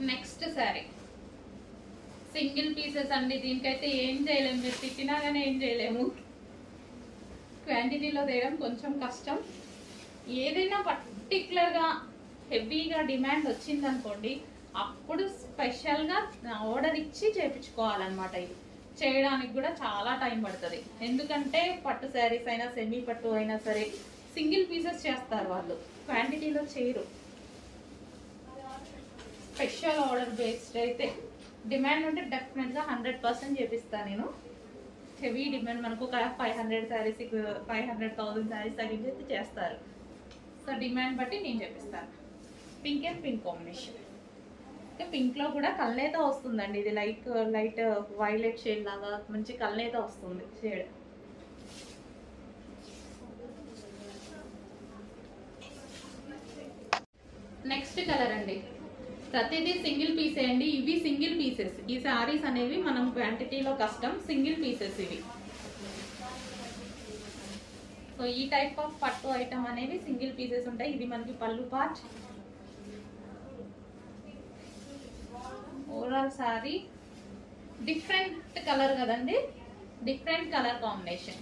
Next sari single pieces అండి. దీనికైతే ఏం చేయలేము, మీరు తిట్టినా కానీ ఏం చేయలేము. క్వాంటిటీలో తేయడం కొంచెం కష్టం. ఏదైనా పర్టికులర్గా హెవీగా డిమాండ్ వచ్చిందనుకోండి, అప్పుడు స్పెషల్గా ఆర్డర్ ఇచ్చి చేయించుకోవాలన్నమాట. ఇది చేయడానికి కూడా చాలా టైం పడుతుంది. ఎందుకంటే పట్టు శారీస్ అయినా సెమీ పట్టు అయినా సరే సింగిల్ పీసెస్ చేస్తారు వాళ్ళు, క్వాంటిటీలో చేయరు. స్పెషల్ ఆర్డర్ బేస్డ్ అయితే డిమాండ్ ఉంటే డెఫినెట్గా 100% చేపిస్తాను నేను. హెవీ డిమాండ్ మనకు ఒక 500 శారీస్ 500,000 శారీస్ తగ్గించి చేస్తారు. సో డిమాండ్ బట్టి నేను చేపిస్తాను. Pink and pink combination. పింక్లో కూడా కల్నేత వస్తుందండి. ఇది లైట్ వైలెట్ షేడ్ లాగా మంచి కల్నేత వస్తుంది షేడ్. నెక్స్ట్ కలర్ అండి. ప్రతిదీ సింగిల్ పీసే అండి. ఇవి సింగిల్ పీసెస్. ఈ శారీస్ అనేవి మనం క్వాంటిటీలో కష్టం, సింగిల్ పీసెస్ ఇవి. సో ఈ టైప్ ఆఫ్ పట్టు ఐటమ్ అనేవి సింగిల్ పీసెస్ ఉంటాయి. ఇది మనకి పళ్ళు part. Overall sari different colour కదండి, డిఫరెంట్ కలర్ కాంబినేషన్.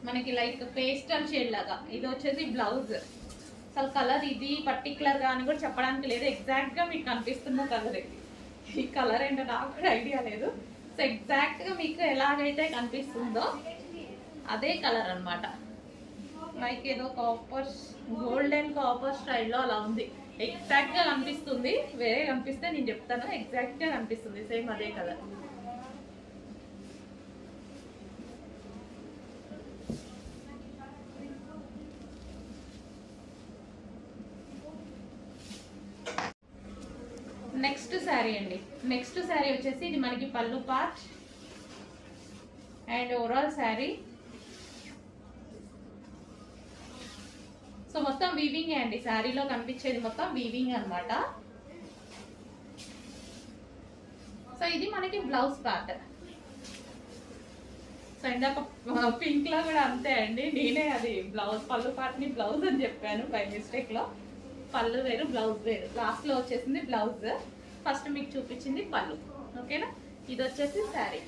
మనకి లైక్ పేస్టల్ షేడ్ లాగా. ఇది వచ్చేసి బ్లౌజ్. అసలు కలర్ ఇది పర్టికులర్గా అని కూడా చెప్పడానికి లేదు, ఎగ్జాక్ట్గా మీకు కనిపిస్తున్న కలర్. ఈ కలర్ ఏంటో నాకు కూడా ఐడియా లేదు. సో ఎగ్జాక్ట్గా మీకు ఎలాగైతే కనిపిస్తుందో అదే కలర్ అనమాట. లైక్ ఏదో కాపర్, గోల్డెన్ కాపర్ స్టైల్లో అలా ఉంది. ఎగ్జాక్ట్గా కనిపిస్తుంది. వేరే కనిపిస్తే నేను చెప్తాను, ఎగ్జాక్ట్గా కనిపిస్తుంది సేమ్ అదే కలర్. నెక్స్ట్ శారీ అండి. నెక్స్ట్ శారీ వచ్చేసి ఇది మనకి పళ్ళు part and overall sari. So మొత్తం వీవింగ్ అండి. శారీలో కనిపించేది మొత్తం వీవింగ్ అనమాట. సో ఇది మనకి బ్లౌజ్ పార్ట్. సో ఇందాక పింక్ లో కూడా అంతే అండి, నేనే అది బ్లౌజ్ పళ్ళు పార్ట్ ని బ్లౌజ్ అని చెప్పాను బై మిస్టేక్ లో. పళ్ళు వేరు బ్లౌజ్ వేరు. లాస్ట్ లో వచ్చేసింది బ్లౌజ్, ఫస్ట్ మీకు చూపించింది పళ్ళు. ఓకేనా? ఇది వచ్చేసి శారీ.